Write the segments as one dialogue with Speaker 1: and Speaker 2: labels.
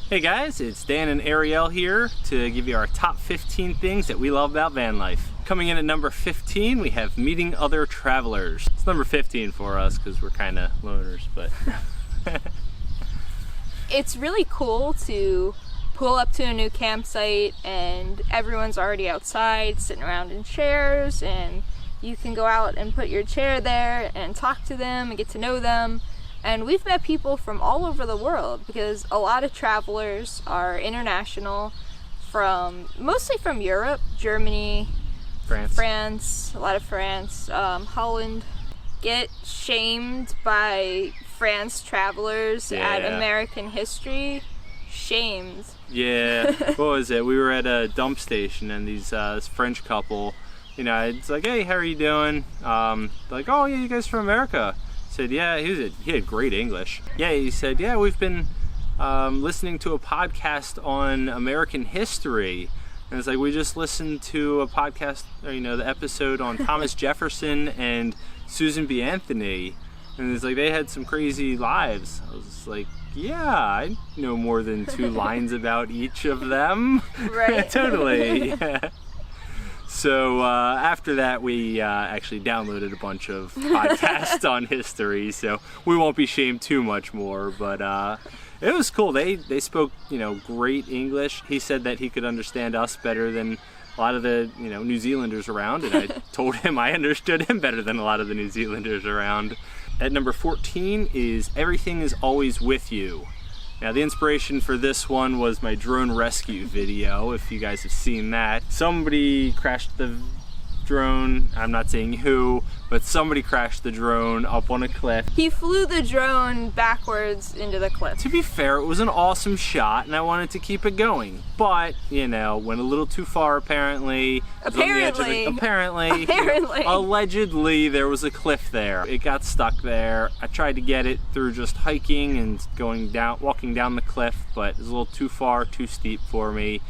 Speaker 1: Hey guys, it's Dan and Arielle here to give you our top 15 things that we love about van life. Coming in at number 15, we have meeting other travelers. It's number 15 for us because we're kind of loners, but...
Speaker 2: It's really cool to pull up to a new campsite and everyone's already outside sitting around in chairs, and you can go out and put your chair there and talk to them and get to know them. And we've met people from all over the world because a lot of travelers are international, mostly from Europe, Germany, France, a lot of France, Holland. Get shamed by France travelers at American history. Shamed. Yeah,
Speaker 1: what was it? We were at a dump station and this French couple, you know, it's like, hey, how are you doing? Like, oh yeah, you guys from America? Said, yeah, he had great English. Yeah, he said, yeah, we've been listening to a podcast on American history. And it's like, we just listened to a podcast, you know, the episode on Thomas Jefferson and Susan B. Anthony. And it's like, they had some crazy lives. I was just like, yeah, I know more than 2 lines about each of them.
Speaker 2: Right.
Speaker 1: Totally. Yeah. So after that, we actually downloaded a bunch of podcasts on history, so we won't be shamed too much more. But it was cool. They spoke, you know, great English. He said that he could understand us better than a lot of the, you know, New Zealanders around, and I told him I understood him better than a lot of the New Zealanders around. At number 14 is everything is always with you. Now the inspiration for this one was my drone rescue video, if you guys have seen that. Somebody crashed the drone, I'm not saying who, but somebody crashed the drone up on a cliff.
Speaker 2: He flew the drone backwards into the cliff.
Speaker 1: To be fair, it was an awesome shot and I wanted to keep it going. But, you know, went a little too far apparently.
Speaker 2: Apparently.
Speaker 1: Allegedly, there was a cliff there. It got stuck there. I tried to get it through just hiking and walking down the cliff, but it was a little too far, too steep for me.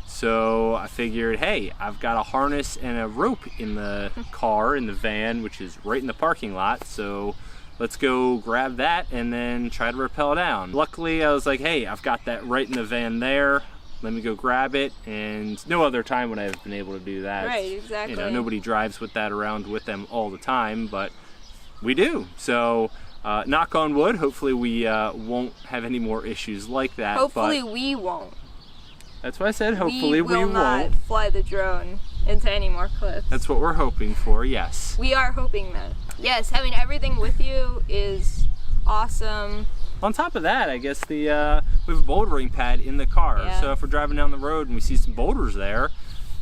Speaker 1: So I figured, hey, I've got a harness and a rope in the car, in the van, which is right in the parking lot. So let's go grab that and then try to rappel down. Luckily, I was like, hey, I've got that right in the van there. Let me go grab it. And no other time would I have been able to do that.
Speaker 2: Right, exactly.
Speaker 1: You know, nobody drives with that around with them all the time, but we do. So knock on wood, hopefully we won't have any more issues like that.
Speaker 2: Hopefully we won't.
Speaker 1: That's what I said, hopefully we won't.
Speaker 2: We will not fly the drone into any more cliffs.
Speaker 1: That's what we're hoping for, yes.
Speaker 2: We are hoping that. Yes, having everything with you is awesome.
Speaker 1: On top of that, I guess we have a bouldering pad in the car. Yeah. So if we're driving down the road and we see some boulders there,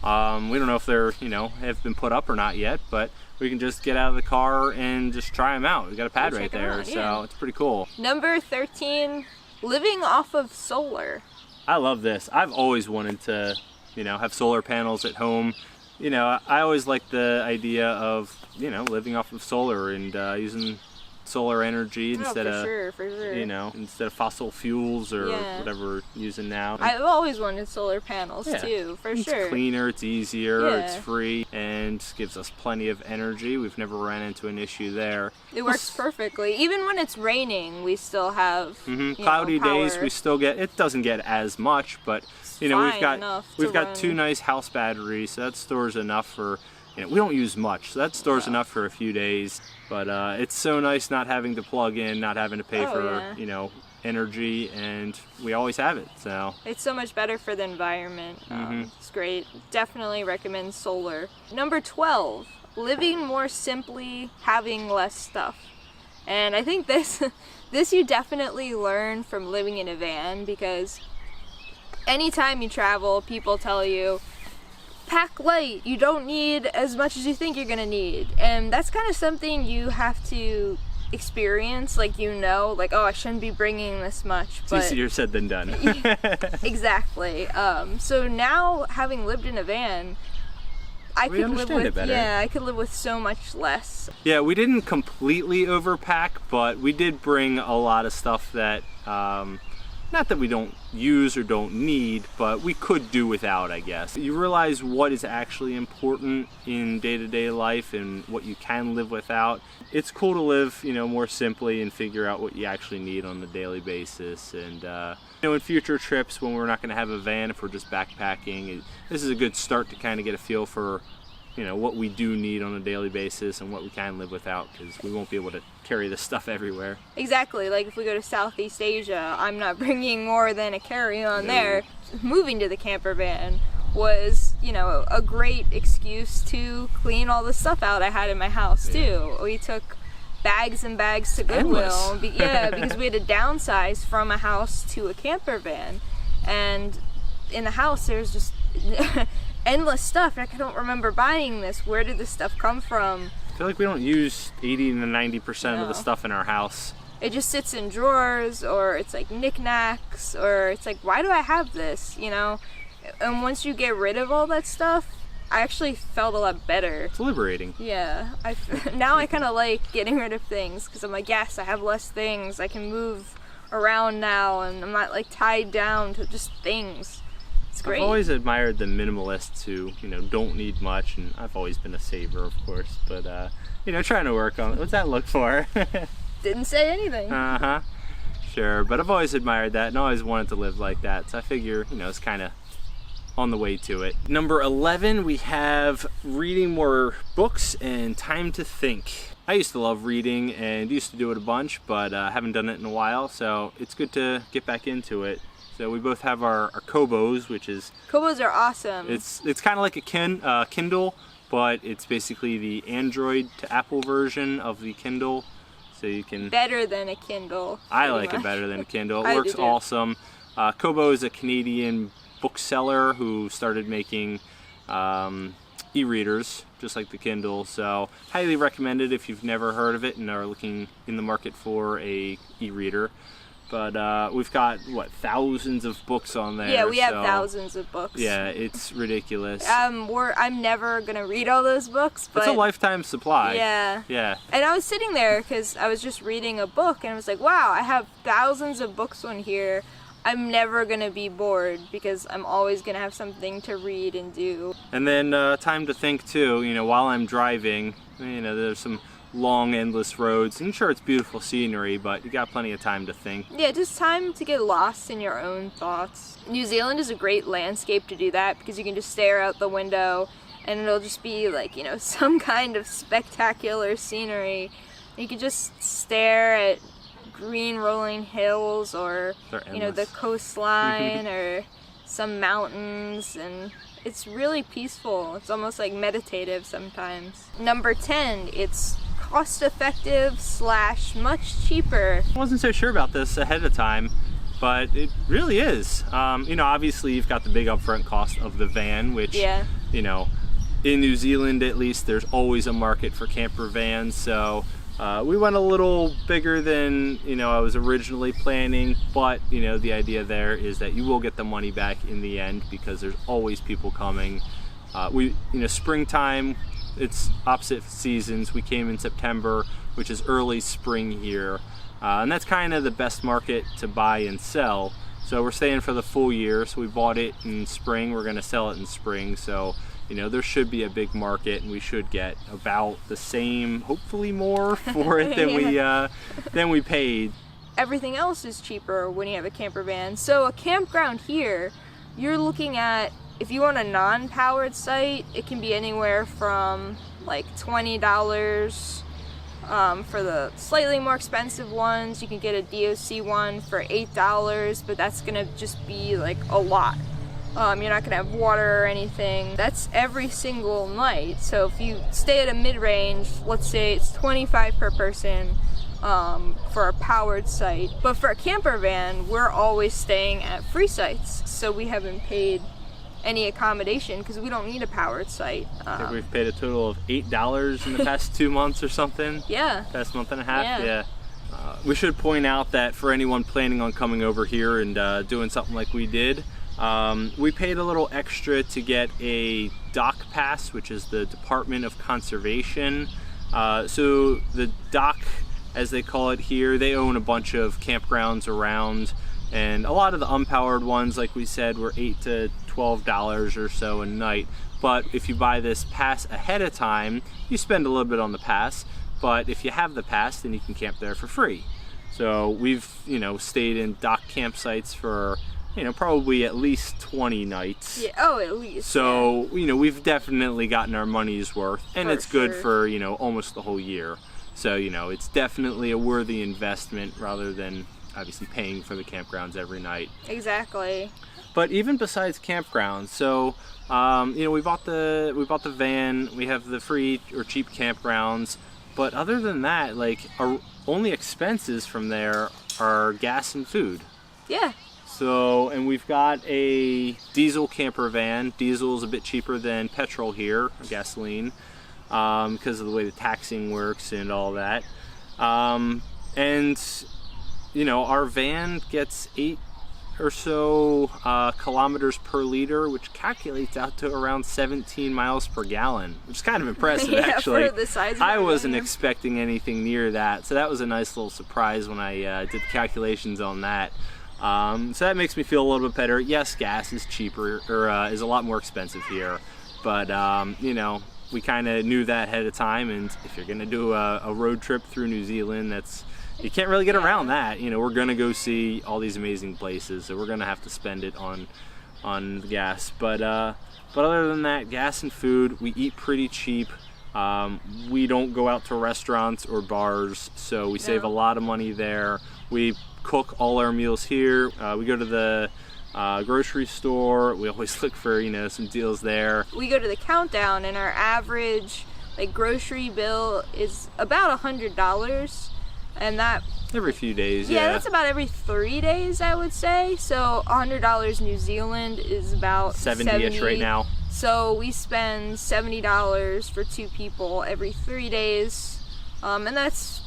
Speaker 1: we don't know if they're, you know, have been put up or not yet, but we can just get out of the car and just try them out. We've got a pad right there, so it's pretty cool. Number
Speaker 2: 13, living off of solar.
Speaker 1: I love this. I've always wanted to, you know, have solar panels at home. You know, I always like the idea of, you know, living off of solar and using solar energy instead of, you know, instead of fossil fuels or whatever we're using now.
Speaker 2: I've always wanted solar panels too, for sure.
Speaker 1: It's cleaner, it's easier, it's free, and gives us plenty of energy. We've never ran into an issue there.
Speaker 2: It works perfectly. Even when it's raining, we still have
Speaker 1: cloudy days. We still get, it doesn't get as much, but you know, we've got 2 nice house batteries, so that stores enough for, you know, we don't use much, so that stores enough for a few days. But it's so nice not having to plug in, not having to pay for, you know, energy, and we always have it, so.
Speaker 2: It's so much better for the environment. It's great. Definitely recommend solar. Number 12, living more simply, having less stuff. And I think this you definitely learn from living in a van, because anytime you travel, people tell you, pack light, you don't need as much as you think you're gonna need. And that's kind of something you have to experience, like, you know, like, oh, I shouldn't be bringing this much.
Speaker 1: But it's easier said than done.
Speaker 2: Exactly. So now, having lived in a van, I could live with so much less.
Speaker 1: Yeah, we didn't completely overpack, but we did bring a lot of stuff that not that we don't use or don't need, but we could do without, I guess. You realize what is actually important in day-to-day life and what you can live without. It's cool to live, you know, more simply and figure out what you actually need on a daily basis. And you know, in future trips when we're not going to have a van, if we're just backpacking, this is a good start to kind of get a feel for, you know, what we do need on a daily basis and what we can live without, because we won't be able to carry this stuff everywhere.
Speaker 2: Exactly. Like if we go to Southeast Asia, I'm not bringing more than a carry-on there. Moving to the camper van was, you know, a great excuse to clean all the stuff out I had in my house too. We took bags and bags to Goodwill. Because we had to downsize from a house to a camper van, and in the house there's just endless stuff. Like, I don't remember buying this. Where did this stuff come from?
Speaker 1: I feel like we don't use 80 to 90% of the stuff in our house.
Speaker 2: It just sits in drawers, or it's like knickknacks, or it's like, why do I have this, you know? And once you get rid of all that stuff, I actually felt a lot better.
Speaker 1: It's liberating.
Speaker 2: Yeah. Now I kind of like getting rid of things, because I'm like, yes, I have less things. I can move around now, and I'm not like tied down to just things. It's great.
Speaker 1: I've always admired the minimalists who, you know, don't need much, and I've always been a saver, of course, but you know, trying to work on it. What's that look for?
Speaker 2: Didn't say anything.
Speaker 1: Sure, but I've always admired that and always wanted to live like that, so I figure, you know, it's kind of on the way to it. Number 11, we have reading more books and time to think. I used to love reading and used to do it a bunch, but haven't done it in a while, so it's good to get back into it. So we both have our Kobos, which is...
Speaker 2: Kobos are awesome.
Speaker 1: It's kind of like a Kindle, but it's basically the Android to Apple version of the Kindle. So you can...
Speaker 2: Better than a Kindle.
Speaker 1: I like it better than a Kindle. It works awesome. Kobo is a Canadian bookseller who started making e-readers, just like the Kindle. So highly recommended if you've never heard of it and are looking in the market for a e-reader. But we've got, what, thousands of books on there.
Speaker 2: Yeah, we have thousands of books.
Speaker 1: Yeah, it's ridiculous.
Speaker 2: I'm never going to read all those books, but...
Speaker 1: It's a lifetime supply.
Speaker 2: Yeah.
Speaker 1: Yeah.
Speaker 2: And I was sitting there because I was just reading a book, and I was like, wow, I have thousands of books on here. I'm never going to be bored because I'm always going to have something to read and do.
Speaker 1: And then time to think, too. You know, while I'm driving, you know, there's some long endless roads, and sure, it's beautiful scenery, but you got plenty of time to think.
Speaker 2: Yeah, just time to get lost in your own thoughts. New Zealand is a great landscape to do that because you can just stare out the window and it'll just be like, you know, some kind of spectacular scenery. You can just stare at green rolling hills, or you know, the coastline or some mountains, and it's really peaceful. It's almost like meditative sometimes. Number 10, it's cost-effective / much cheaper.
Speaker 1: I wasn't so sure about this ahead of time, but it really is. You know, obviously you've got the big upfront cost of the van, which, you know, in New Zealand at least, there's always a market for camper vans, so we went a little bigger than, you know, I was originally planning, but, you know, the idea there is that you will get the money back in the end because there's always people coming. You know, springtime, it's opposite seasons. We came in September, which is early spring here, and that's kind of the best market to buy and sell. So we're staying for the full year, so we bought it in spring, we're going to sell it in spring, so you know, there should be a big market and we should get about the same, hopefully more, for it than we paid.
Speaker 2: Everything else is cheaper when you have a camper van. So a campground here, you're looking at, if you want a non-powered site, it can be anywhere from like $20 for the slightly more expensive ones. You can get a DOC one for $8, but that's gonna just be like a lot. You're not gonna have water or anything. That's every single night. So if you stay at a mid-range, let's say it's $25 per person for a powered site. But for a camper van, we're always staying at free sites. So we haven't paid any accommodation because we don't need a powered site.
Speaker 1: I think we've paid a total of $8 in the past 2 months or something.
Speaker 2: Yeah.
Speaker 1: Past month and a half. Yeah. We should point out that for anyone planning on coming over here and doing something like we did, we paid a little extra to get a dock pass, which is the Department of Conservation. So the dock, as they call it here, they own a bunch of campgrounds around And a lot of the unpowered ones, like we said, were $8 to $12 or so a night. But if you buy this pass ahead of time, you spend a little bit on the pass. But if you have the pass, then you can camp there for free. So we've, stayed in dock campsites for, probably at least 20 nights.
Speaker 2: Yeah, oh, at least.
Speaker 1: So, we've definitely gotten our money's worth, and it's good for, almost the whole year. So, it's definitely a worthy investment rather than obviously paying for the campgrounds every night.
Speaker 2: Exactly.
Speaker 1: But even besides campgrounds, so, we bought the van, we have the free or cheap campgrounds, but other than that, like, our only expenses from there are gas and food.
Speaker 2: Yeah.
Speaker 1: So, and we've got a diesel camper van. Diesel is a bit cheaper than petrol here, or gasoline, because of the way the taxing works and all that. And, our van gets 8 or so kilometers per liter, which calculates out to around 17 miles per gallon, which is kind of impressive.
Speaker 2: Yeah,
Speaker 1: actually.
Speaker 2: for the size of
Speaker 1: I wasn't
Speaker 2: van.
Speaker 1: expecting anything near that, so that was a nice little surprise when I did the calculations on that. So that makes me feel a little bit better. Yes, gas is cheaper, or is a lot more expensive here, but we kind of knew that ahead of time, and if you're gonna do a road trip through New Zealand, you can't really get around that. We're gonna go see all these amazing places, so we're gonna have to spend it on the gas. But other than that, gas and food, we eat pretty cheap. We don't go out to restaurants or bars, so we save a lot of money there. We cook all our meals here. We go to the grocery store. We always look for some deals there.
Speaker 2: We go to the Countdown, and our average grocery bill is about $100. And that
Speaker 1: every few days,
Speaker 2: yeah, that's about every 3 days, I would say. So $100 New Zealand is about
Speaker 1: 70-ish right now.
Speaker 2: So we spend $70 for 2 people every 3 days, and that's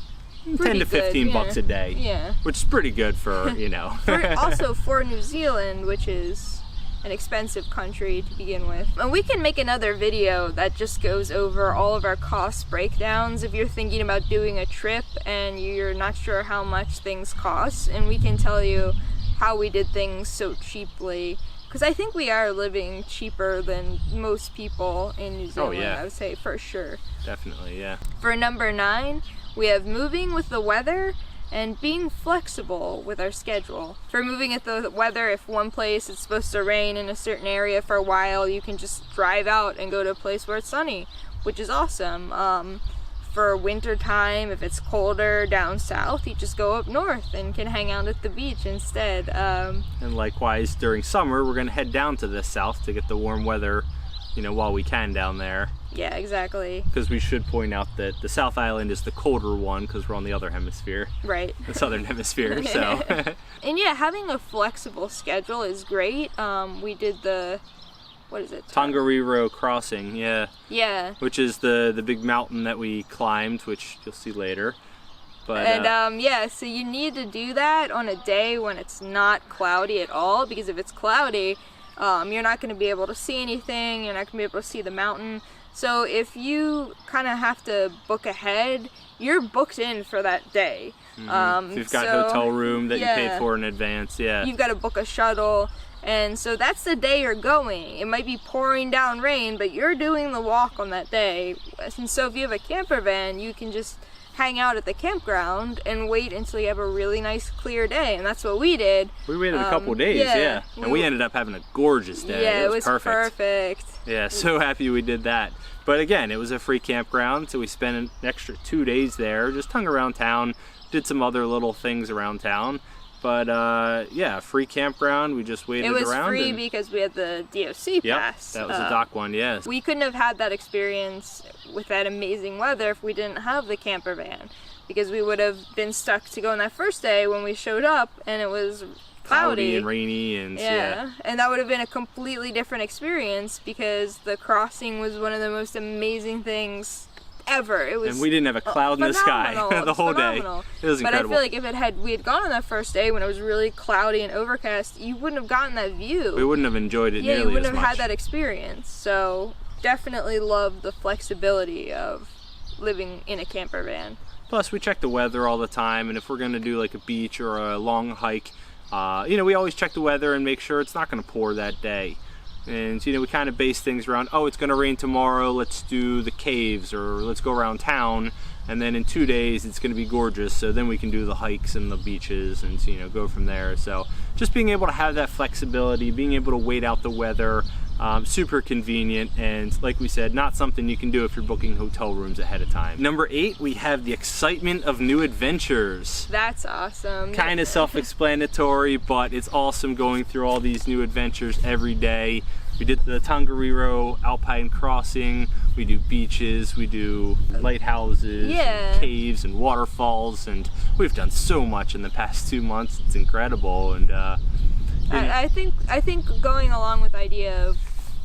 Speaker 1: 10 to 15 bucks a day.
Speaker 2: Yeah,
Speaker 1: which is pretty good for
Speaker 2: also for New Zealand, which is an expensive country to begin with. And we can make another video that just goes over all of our cost breakdowns if you're thinking about doing a trip and you're not sure how much things cost, and we can tell you how we did things so cheaply, because I think we are living cheaper than most people in New Zealand.
Speaker 1: Oh, yeah.
Speaker 2: I would say for sure.
Speaker 1: Definitely, yeah.
Speaker 2: For number 9, we have moving with the weather and being flexible with our schedule. For moving with the weather, if one place it's supposed to rain in a certain area for a while, you can just drive out and go to a place where it's sunny, which is awesome. For winter time, if it's colder down south, you just go up north and can hang out at the beach instead. And
Speaker 1: likewise, during summer, we're gonna head down to the south to get the warm weather, while we can down there.
Speaker 2: Yeah, exactly.
Speaker 1: Because we should point out that the South Island is the colder one, because we're on the other hemisphere.
Speaker 2: Right.
Speaker 1: The southern hemisphere, so.
Speaker 2: And yeah, having a flexible schedule is great. We did what is it?
Speaker 1: Tongariro Crossing, yeah.
Speaker 2: Yeah.
Speaker 1: Which is the big mountain that we climbed, which you'll see later. But,
Speaker 2: yeah, so you need to do that on a day when it's not cloudy at all, because if it's cloudy, you're not going to be able to see anything, you're not going to be able to see the mountain. So if you kind of have to book ahead, you're booked in for that day.
Speaker 1: If you've got a hotel room that you paid for in advance, yeah.
Speaker 2: You've got to book a shuttle, and so that's the day you're going. It might be pouring down rain, but you're doing the walk on that day. And so if you have a camper van, you can just hang out at the campground and wait until you have a really nice clear day, and that's what we did.
Speaker 1: We waited a couple days, yeah. And we ended up having a gorgeous day.
Speaker 2: Yeah, it was perfect.
Speaker 1: Yeah, so happy we did that. But again, it was a free campground, so we spent an extra 2 days there, just hung around town, did some other little things around town. But yeah, free campground, we just waited around.
Speaker 2: It was free because we had the DOC pass.
Speaker 1: That was the dock one, yes.
Speaker 2: We couldn't have had that experience with that amazing weather if we didn't have the camper van, because we would have been stuck to go on that first day when we showed up and it was cloudy
Speaker 1: and rainy, and yeah.
Speaker 2: And that would have been a completely different experience, because the crossing was one of the most amazing things ever. It was,
Speaker 1: and we didn't have a cloud in the sky the whole day. It was incredible.
Speaker 2: But I feel like if we had gone on that first day when it was really cloudy and overcast, you wouldn't have gotten that view.
Speaker 1: We wouldn't have enjoyed it nearly as much.
Speaker 2: Yeah, you wouldn't have had that experience. So definitely love the flexibility of living in a camper van.
Speaker 1: Plus, we check the weather all the time, and if we're going to do like a beach or a long hike, You know, we always check the weather and make sure it's not going to pour that day. And, you know, we kind of base things around, oh, it's going to rain tomorrow, let's do the caves, or let's go around town. And then in 2 days, it's going to be gorgeous, so then we can do the hikes and the beaches and, you know, go from there. So just being able to have that flexibility, being able to wait out the weather, super convenient, and like we said, not something you can do if you're booking hotel rooms ahead of time. Number 8, we have the excitement of new adventures.
Speaker 2: That's awesome.
Speaker 1: Kind of self-explanatory, but it's awesome going through all these new adventures every day. We did the Tongariro Alpine Crossing, we do beaches, we do lighthouses, and caves and waterfalls, and we've done so much in the past 2 months. It's incredible. And
Speaker 2: I think going along with the idea of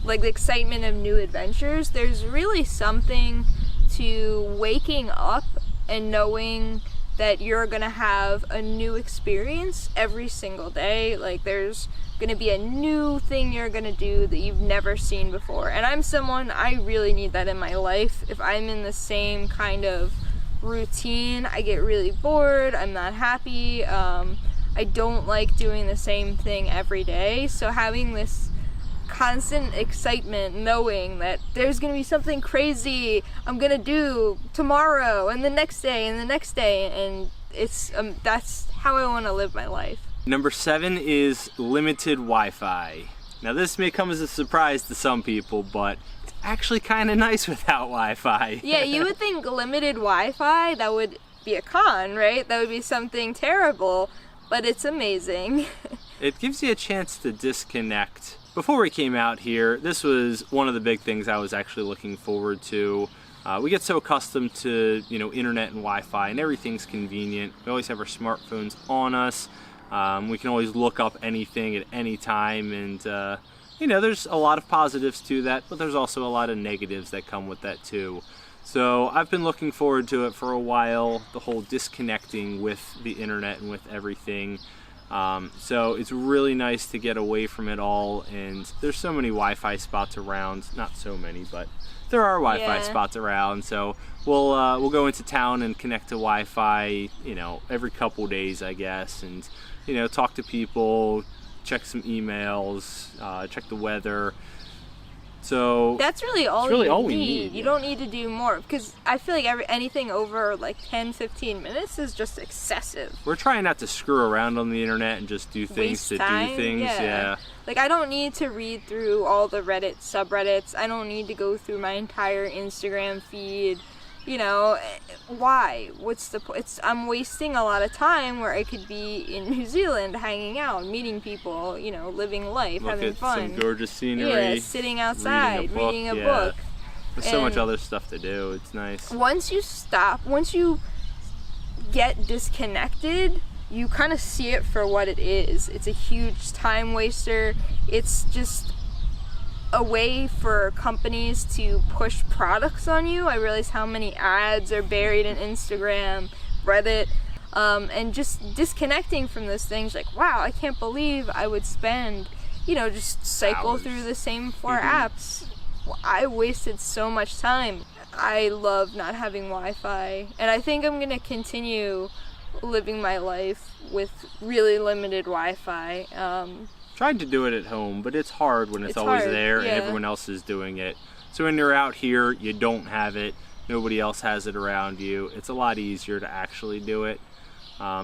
Speaker 2: like the excitement of new adventures, there's really something to waking up and knowing that you're gonna have a new experience every single day. Like there's gonna be a new thing you're gonna do that you've never seen before. And I'm someone, I really need that in my life. If I'm in the same kind of routine, I get really bored, I'm not happy. I don't like doing the same thing every day. So having this constant excitement, knowing that there's gonna be something crazy I'm gonna do tomorrow and the next day and the next day, and it's that's how I want to live my life.
Speaker 1: Number 7 is limited Wi-Fi. Now this may come as a surprise to some people, but it's actually kind of nice without Wi-Fi.
Speaker 2: Yeah, you would think limited Wi-Fi, that would be a con, right? That would be something terrible, but it's amazing.
Speaker 1: It gives you a chance to disconnect. Before we came out here, this was one of the big things I was actually looking forward to. We get so accustomed to, you know, internet and Wi-Fi, and everything's convenient. We always have our smartphones on us. We can always look up anything at any time, and you know, there's a lot of positives to that, but there's also a lot of negatives that come with that too. So I've been looking forward to it for a while, the whole disconnecting with the internet and with everything. So it's really nice to get away from it all, and there's so many Wi-Fi spots around. Not so many, but there are Wi-Fi spots around. So we'll go into town and connect to Wi-Fi, you know, every couple days, I guess, and you know, talk to people, check some emails, check the weather. So
Speaker 2: that's really all
Speaker 1: we need.
Speaker 2: You don't need to do more, because I feel like anything over like 10-15 minutes is just excessive.
Speaker 1: We're trying not to screw around on the internet and just do things to do things. Yeah.
Speaker 2: Like I don't need to read through all the Reddit subreddits. I don't need to go through my entire Instagram feed. You know, why? What's the point? I'm wasting a lot of time where I could be in New Zealand hanging out, meeting people, you know, living life, having fun.
Speaker 1: Some gorgeous scenery.
Speaker 2: Yeah, sitting outside, reading a book.
Speaker 1: There's so much other stuff to do. It's nice.
Speaker 2: Once you get disconnected, you kind of see it for what it is. It's a huge time waster. It's just a way for companies to push products on you. I realize how many ads are buried in Instagram, Reddit, and just disconnecting from those things. Like, wow, I can't believe I would spend, you know, just cycle
Speaker 1: hours
Speaker 2: through the same 4 apps. I wasted so much time. I love not having Wi-Fi, and I think I'm gonna continue living my life with really limited Wi-Fi.
Speaker 1: Tried to do it at home, but it's hard when it's always there and everyone else is doing it. So when you're out here, you don't have it, nobody else has it around you. It's a lot easier to actually do it.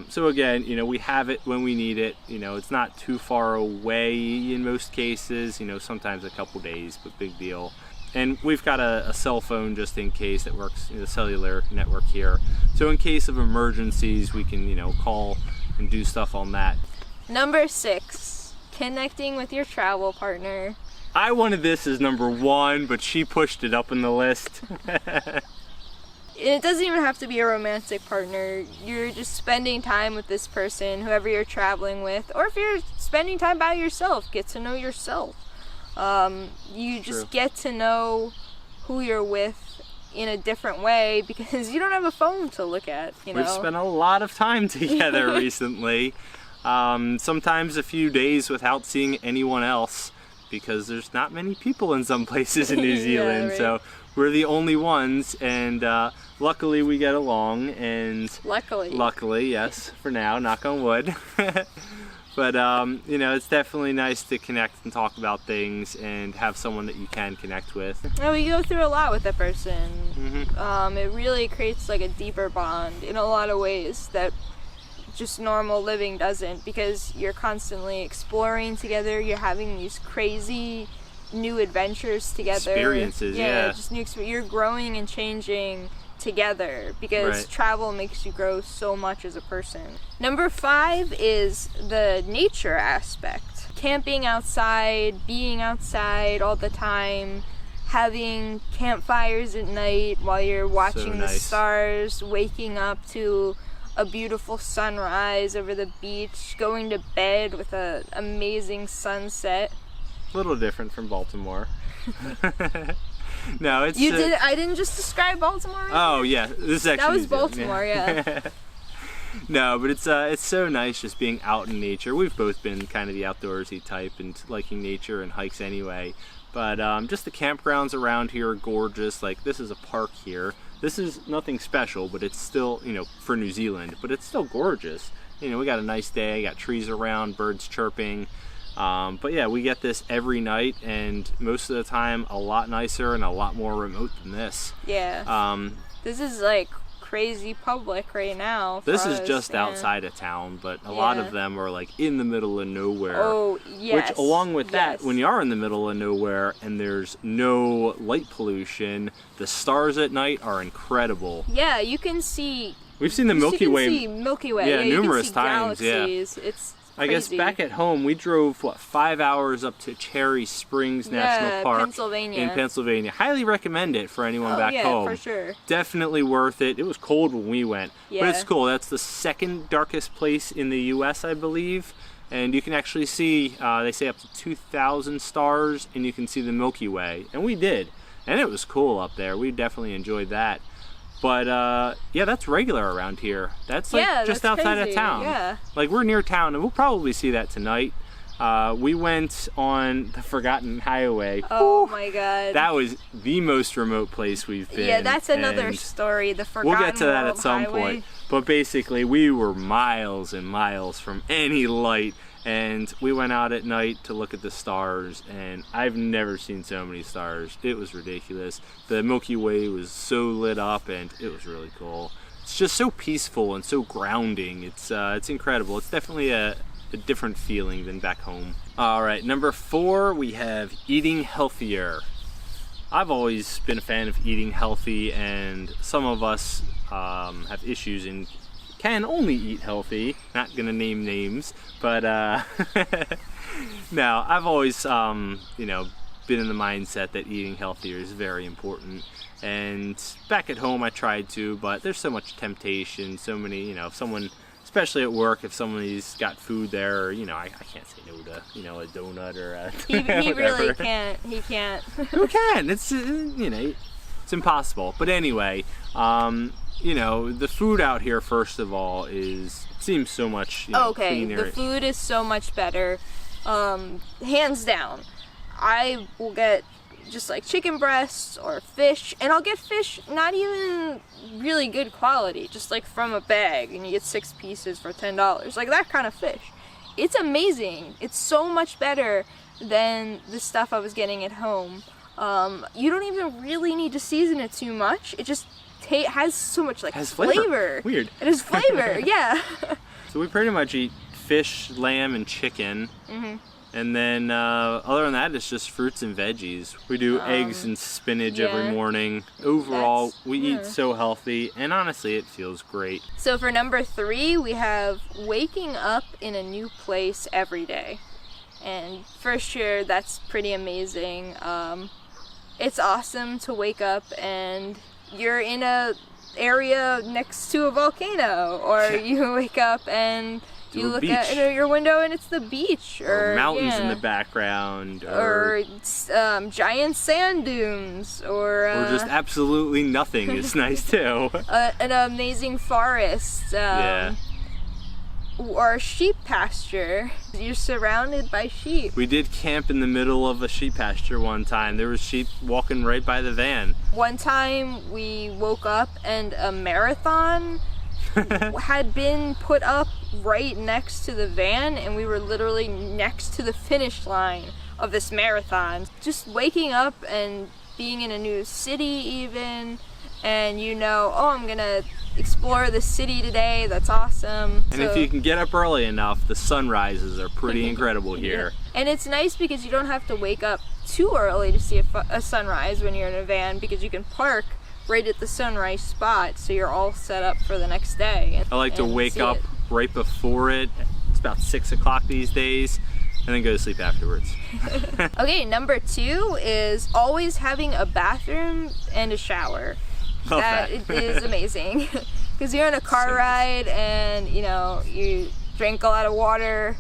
Speaker 1: So again, you know, we have it when we need it. You know, it's not too far away in most cases, you know, sometimes a couple days, but big deal. And we've got a cell phone just in case that works, the cellular network here. So in case of emergencies, we can, you know, call and do stuff on that.
Speaker 2: Number 6. Connecting with your travel partner.
Speaker 1: I wanted this as number 1, but she pushed it up in the list.
Speaker 2: It doesn't even have to be a romantic partner. You're just spending time with this person, whoever you're traveling with, or if you're spending time by yourself, get to know yourself. You just get to know who you're with in a different way because you don't have a phone to look at, you know.
Speaker 1: We've spent a lot of time together recently. Sometimes a few days without seeing anyone else because there's not many people in some places in New Zealand. Right. So we're the only ones, and luckily we get along, and luckily, yes, for now, knock on wood. But you know, it's definitely nice to connect and talk about things and have someone that you can connect with.
Speaker 2: No, we go through a lot with a person. It really creates like a deeper bond in a lot of ways that just normal living doesn't, because you're constantly exploring together, you're having these crazy new adventures together.
Speaker 1: Experiences, yeah.
Speaker 2: Just new you're growing and changing together, because travel makes you grow so much as a person. Number 5 is the nature aspect. Camping outside, being outside all the time, having campfires at night while you're watching the stars, waking up to a beautiful sunrise over the beach, going to bed with an amazing sunset.
Speaker 1: A little different from Baltimore. No, it's
Speaker 2: I didn't just describe Baltimore.
Speaker 1: Oh yeah, this is actually
Speaker 2: that was Baltimore, yeah.
Speaker 1: No, but it's so nice just being out in nature. We've both been kind of the outdoorsy type and liking nature and hikes anyway. But just the campgrounds around here are gorgeous. Like, this is a park here. This is nothing special, but it's still, you know, for New Zealand, but it's still gorgeous. You know, we got a nice day, got trees around, birds chirping. But yeah, we get this every night, and most of the time a lot nicer and a lot more remote than this.
Speaker 2: Yeah. This is like crazy public right now.
Speaker 1: This is just outside of town, but a lot of them are like in the middle of nowhere.
Speaker 2: Oh, yes.
Speaker 1: Which, along with that, when you are in the middle of nowhere and there's no light pollution, the stars at night are incredible.
Speaker 2: Yeah, you can see.
Speaker 1: We've seen the Milky Way.
Speaker 2: You can see Milky Way.
Speaker 1: Yeah, numerous
Speaker 2: you can see
Speaker 1: times.
Speaker 2: galaxies.
Speaker 1: Yeah.
Speaker 2: It's
Speaker 1: I guess back at home, we drove, 5 hours up to Cherry Springs National Park in Pennsylvania. Highly recommend it for anyone back home.
Speaker 2: For sure.
Speaker 1: Definitely worth it. It was cold when we went, but it's cool. That's the second darkest place in the U.S., I believe, and you can actually see, they say up to 2,000 stars, and you can see the Milky Way, and we did, and it was cool up there. We definitely enjoyed that. But yeah, that's regular around here. That's like just outside of town.
Speaker 2: Yeah.
Speaker 1: Like, we're near town, and we'll probably see that tonight. We went on the Forgotten Highway.
Speaker 2: Oh my God.
Speaker 1: That was the most remote place we've been.
Speaker 2: Yeah, that's another story. The Forgotten
Speaker 1: We'll get to that at some
Speaker 2: Highway.
Speaker 1: point. But basically, we were miles and miles from any light. And we went out at night to look at the stars, and I've never seen so many stars. It was ridiculous. The Milky Way was so lit up, and it was really cool. It's just so peaceful and so grounding. It's incredible. It's definitely a different feeling than back home. All right, number 4, we have eating healthier. I've always been a fan of eating healthy, and some of us have issues in can only eat healthy. Not gonna name names, but no, I've always you know, been in the mindset that eating healthier is very important. And back at home I tried to, but there's so much temptation, so many, you know, if someone, especially at work, if somebody's got food there, or, you know, I can't say no to, you know, a donut or a
Speaker 2: he really can't. He can't.
Speaker 1: Who can? It's, you know, it's impossible. But anyway, you know, the food out here, first of all, seems so much, you know, cleaner.
Speaker 2: The food is so much better, hands down. I will get just like chicken breasts or fish, and I'll get fish not even really good quality, just like from a bag, and you get 6 pieces for $10, like that kind of fish. It's amazing. It's so much better than the stuff I was getting at home. You don't even really need to season it too much. It just has so much like flavor.
Speaker 1: Weird.
Speaker 2: It has flavor, yeah.
Speaker 1: So we pretty much eat fish, lamb, and chicken. And then other than that, it's just fruits and veggies. We do eggs and spinach every morning. Overall, we eat so healthy, and honestly, it feels great.
Speaker 2: So for number 3, we have waking up in a new place every day. And for sure, that's pretty amazing. It's awesome to wake up and you're in a area next to a volcano, or you wake up and you look at your window and it's the beach, or
Speaker 1: mountains in the background,
Speaker 2: or giant sand dunes, or
Speaker 1: just absolutely nothing is nice too.
Speaker 2: An amazing forest, or a sheep pasture. You're surrounded by sheep.
Speaker 1: We did camp in the middle of a sheep pasture one time. There was sheep walking right by the van.
Speaker 2: One time we woke up and a marathon had been put up right next to the van, and we were literally next to the finish line of this marathon. Just waking up and being in a new city even, and you know, oh, I'm gonna explore the city today, that's awesome.
Speaker 1: And if you can get up early enough, the sunrises are pretty incredible here.
Speaker 2: And it's nice because you don't have to wake up too early to see a sunrise when you're in a van, because you can park right at the sunrise spot, so you're all set up for the next day.
Speaker 1: I like to wake up right before it. It's about 6 o'clock these days, and then go to sleep afterwards.
Speaker 2: Okay, number 2 is always having a bathroom and a shower. That is amazing. Because you're on a car ride and, you know, you drink a lot of water,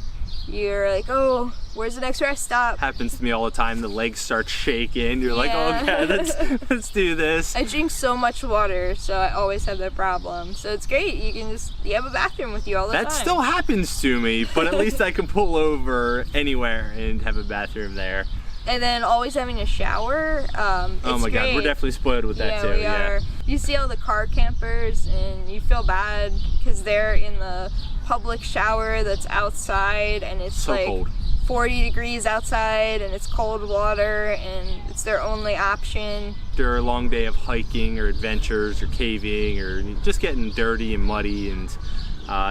Speaker 2: you're like, oh, where's the next rest stop?
Speaker 1: Happens to me all the time. The legs start shaking. You're like, oh, okay, let's do this.
Speaker 2: I drink so much water, so I always have that problem. So it's great. You have a bathroom with you all the time.
Speaker 1: That still happens to me, but at least I can pull over anywhere and have a bathroom there.
Speaker 2: And then always having a shower.
Speaker 1: Oh my God, we're definitely spoiled with that too.
Speaker 2: We are. You see all the car campers and you feel bad because they're in the public shower that's outside, and it's
Speaker 1: so
Speaker 2: like
Speaker 1: cold.
Speaker 2: 40 degrees outside and it's cold water and it's their only option.
Speaker 1: After a long day of hiking or adventures or caving or just getting dirty and muddy, and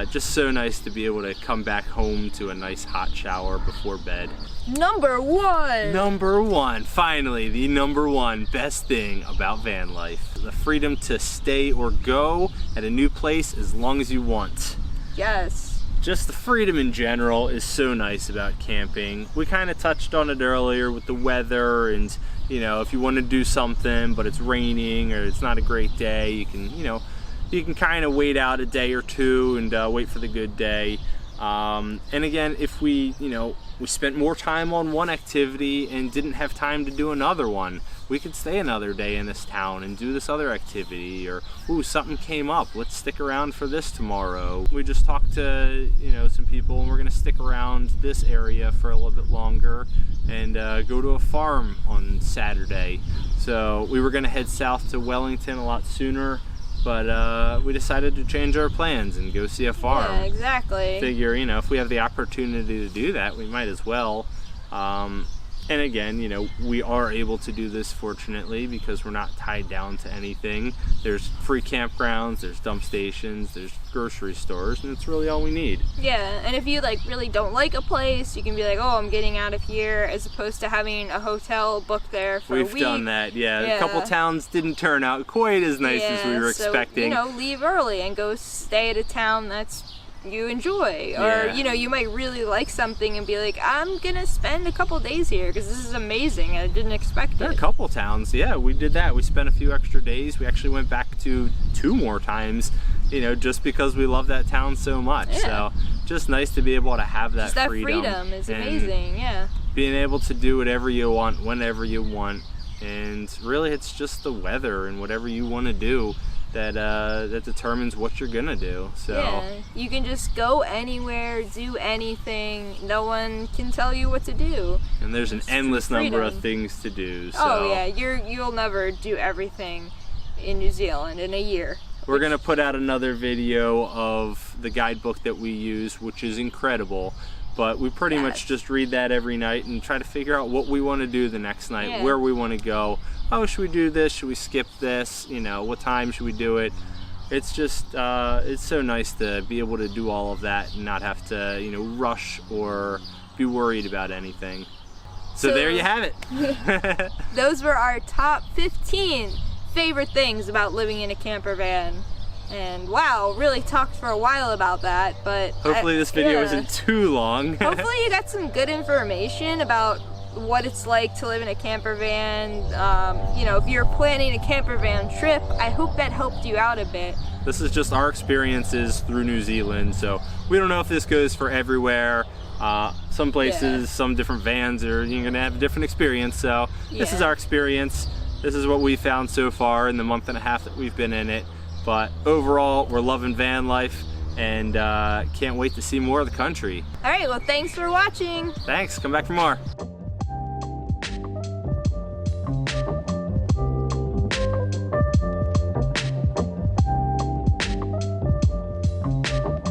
Speaker 1: just so nice to be able to come back home to a nice hot shower before bed.
Speaker 2: Number 1!
Speaker 1: Number 1, finally, the number 1 best thing about van life. The freedom to stay or go at a new place as long as you want.
Speaker 2: Yes.
Speaker 1: Just the freedom in general is so nice about camping. We kind of touched on it earlier with the weather, and you know, if you want to do something but it's raining or it's not a great day, you can, you know, you can kind of wait out a day or two and wait for the good day. And again, if we spent more time on one activity and didn't have time to do another one, we could stay another day in this town and do this other activity, or ooh, something came up, let's stick around for this tomorrow. We just talked to some people, and we're gonna stick around this area for a little bit longer and go to a farm on Saturday. So we were gonna head south to Wellington a lot sooner, but we decided to change our plans and go see a farm.
Speaker 2: Yeah, exactly.
Speaker 1: Figure, if we have the opportunity to do that, we might as well. And again, we are able to do this, fortunately, because we're not tied down to anything. There's free campgrounds, there's dump stations, there's grocery stores, and it's really all we need.
Speaker 2: Yeah, and if you really don't like a place, you can be like, oh, I'm getting out of here, as opposed to having a hotel booked there for a week.
Speaker 1: We've done that, yeah. A couple towns didn't turn out quite as nice as we were expecting.
Speaker 2: Leave early and go stay at a town that's you enjoy, or you might really like something and be like, I'm gonna spend a couple days here because this is amazing. I didn't expect it.
Speaker 1: There are a couple towns, yeah, we did that. We spent a few extra days. We actually went back to 2 more times, just because we love that town so much. So just nice to be able to have that,
Speaker 2: freedom is amazing. Yeah,
Speaker 1: being able to do whatever you want whenever you want, and really it's just the weather and whatever you want to do that determines what you're gonna do. So
Speaker 2: yeah, you can just go anywhere, do anything. No one can tell you what to do.
Speaker 1: And there's an endless number of things to do. So.
Speaker 2: Oh yeah, you'll never do everything in New Zealand in a year.
Speaker 1: We're gonna put out another video of the guidebook that we use, which is incredible. But we pretty much just read that every night and try to figure out what we want to do the next night, where we want to go. Oh, should we do this? Should we skip this? What time should we do it? It's just, it's so nice to be able to do all of that and not have to, rush or be worried about anything. So there you have it.
Speaker 2: Those were our top 15 favorite things about living in a camper van. And wow, really talked for a while about that, but
Speaker 1: hopefully this video isn't too long.
Speaker 2: Hopefully you got some good information about what it's like to live in a camper van. If you're planning a camper van trip, I hope that helped you out a bit.
Speaker 1: This is just our experiences through New Zealand, so we don't know if this goes for everywhere. Some places, some different vans you're gonna have a different experience, so this is our experience. This is what we found so far in the month and a half that we've been in it. But overall, we're loving van life and can't wait to see more of the country.
Speaker 2: All right, well, thanks for watching.
Speaker 1: Thanks, come back for more.